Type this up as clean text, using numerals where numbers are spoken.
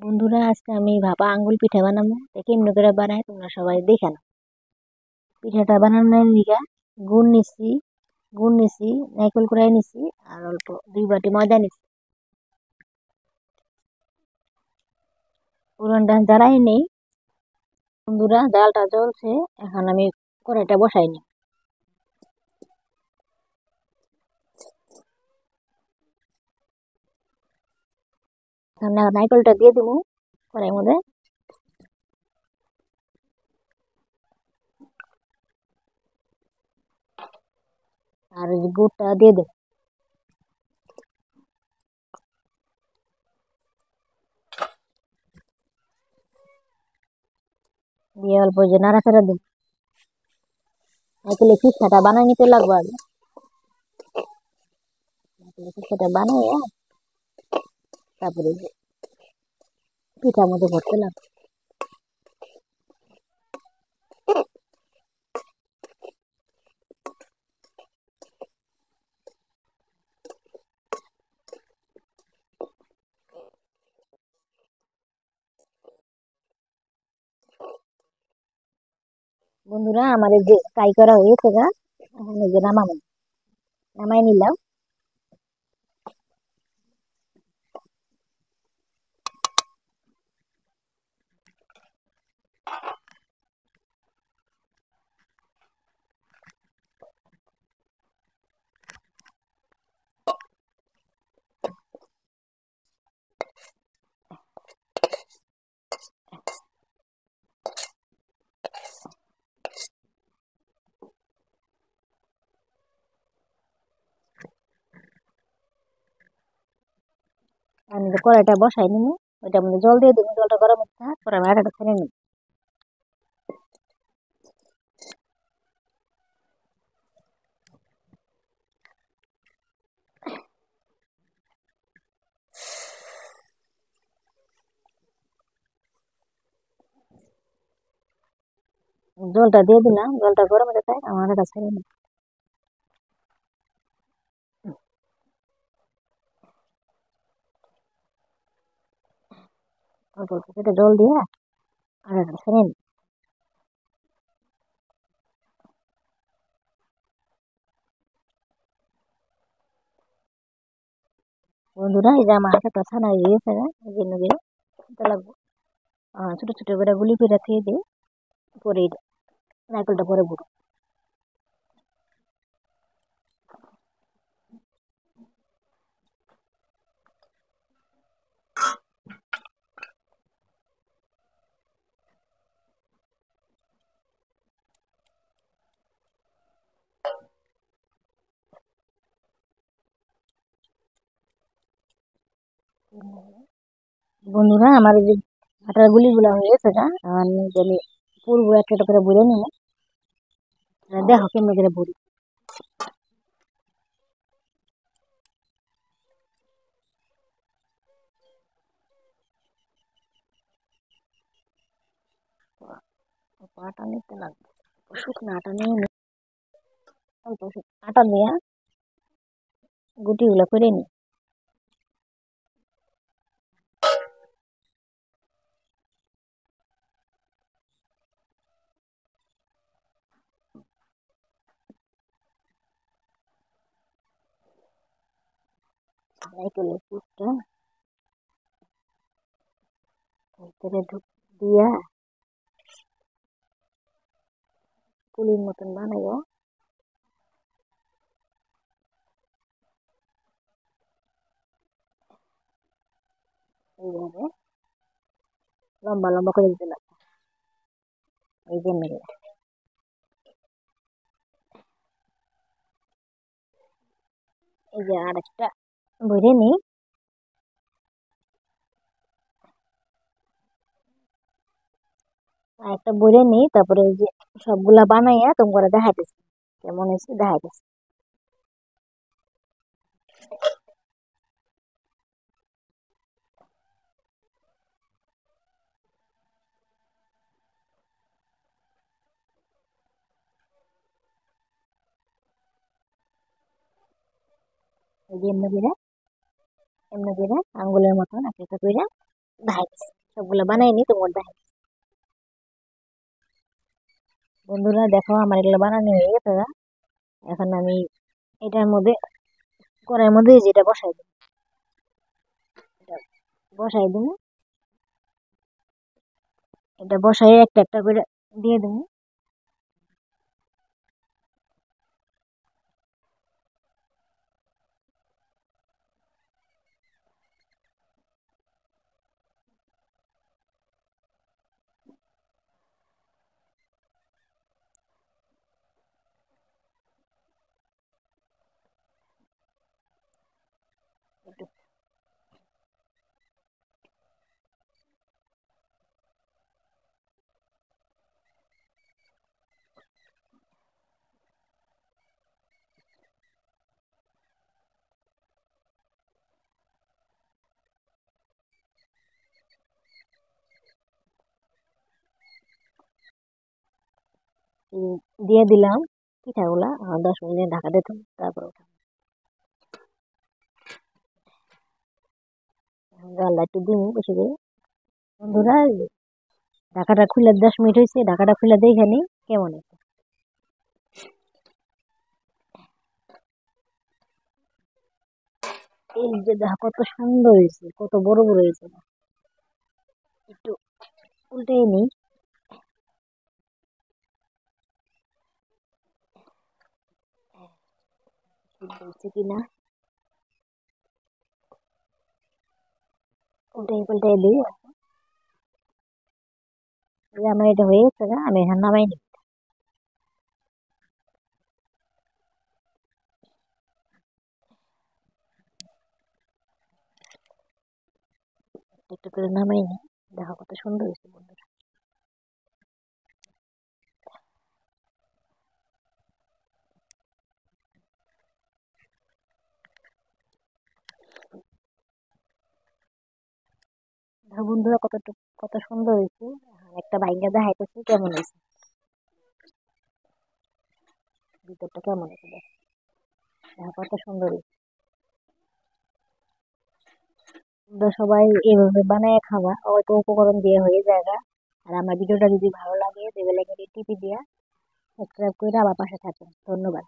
বন্ধুরা, আজকে আমি ভাপা আঙ্গুল পিঠা বানাবো। তা কেমনে করে বানাই তোমরা সবাই দেখে নাও। পিঠাটা বানানোর লিগা গুড় নিছি, নারকেল কুড়াই নিছি, আর অল্প 2 বাটি ময়দা নিছি। পুরনটা জ্বালাই নেই। বন্ধুরা, জালটা জ্বলছে। এখন আমি কড়াইটা বসাই নি। এখন নারকেলটা দিয়ে দেবো কড়াইয়ের মধ্যে। আর এই যে গুড়টা দিয়ে দেবো। দিয়ে অল্প যে নাড়াচাড়া দেবো। নারকেলের পিঠাটা বানাই নিতে লাগবে আগে। নারকেলের পিঠাটা বানাইয়া তারপরে যে পিঠার মধ্যে ভরতে লাগবে। বন্ধুরা, আমার এই যে ফ্রাই করা হয়েছে গা। এখন এই যে নামাই নিলাম। আমি যে কড়াইটা বসাই নিব, ওইটার মধ্যে জল দিয়ে দেবো। জলটা গরম হচ্ছে, পরে আমি আটাটা ছেড়ে নিব। জলটা দিয়ে দিলাম, জলটা গরম হতে চাই, আমার আটাটা ছেড়ে নিব। অল্প অল্প করে জল দিয়ে আটাটা ছেড়ে নিব। বন্ধুরা, এই যে আমার আটাটা ছানা হয়ে গেছে গা, এই জন্য করে দিতে লাগবো। ছোট ছোট করে গুলি করে খেয়ে দিয়ে পরে এই নারকেলটা পরে বুড়ো। বন্ধুরা, আমার এই যে আটার গুলিগুলো হয়ে গেছে গা। আমি পুরো একটা করে বুড়ে নিব। দেখো কেমন করে বুড়ি। আটা নিতে লাগবে, শুকনো আটা নিয়ে অল্প আটা দিয়ে গুটিগুলো করে নি। নারকেলের পুরটা ভিতরে দিয়া পুলির মতন বানাইয়া এইভাবে লম্বা লম্বা করে দিতে লাগবে। এই যে মেরে এই যে আরেকটা ভরে নি। আরেকটা ভরে নি, তারপরে এই যে সবগুলা বানাইয়া তোমরা দেখাইতেছি কেমন হয়েছে, দেখাইতেছি। এই যে এমনি করে আঙ্গুলের মতন একটা একটা করে দেখাইতেছি, সবগুলা বানাইনি তোমার দেখাই। বন্ধুরা দেখো আমার এগুলো বানানো হয়ে গেছে গা। এখন আমি এটার মধ্যে কড়াইয়ের মধ্যে যেটা বসাই দিই, এটা বসাই দিই, এটা বসাই একটা একটা করে দিয়ে দেবো। একটু দিয়ে দিলাম পিঠাগুলা, 10 মিনিট ঢাকা দিতাম, তারপর জানলা একটু দিন বেশি করে। বন্ধুরা ঢাকাটা খুলে 10 মিনিট হয়েছে, ঢাকাটা খুলে দেখে নি কেমন আছে। এই যে দেখো কত সুন্দর হয়েছে, কত বড় বড় হয়েছে। একটু উল্টে নিই, হচ্ছে কিনা, উল্টে পাল্টে দিই। আমার এটা হয়ে গেছে গা, আমি এখন নামাই নি। একটু করে নামাই নি, দেখো কত সুন্দর হয়েছে বন্ধুরা। দেখো বন্ধুরা কত সুন্দর হয়েছে। একটা ভাইঙ্গা দেখাইতেছে কেমন হয়েছে, ভিতরটা কেমন হয়েছে দেখো। দেখো কত সুন্দর হয়েছে। তোমরা সবাই এভাবে বানায় খাবা, অল্প উপকরণ দিয়ে হয়ে যায় গা। আর আমার ভিডিওটা যদি ভালো লাগে, দেবে লাগে টিপি দিয়া সাবস্ক্রাইব করে আবার পাশে থাকুন। ধন্যবাদ।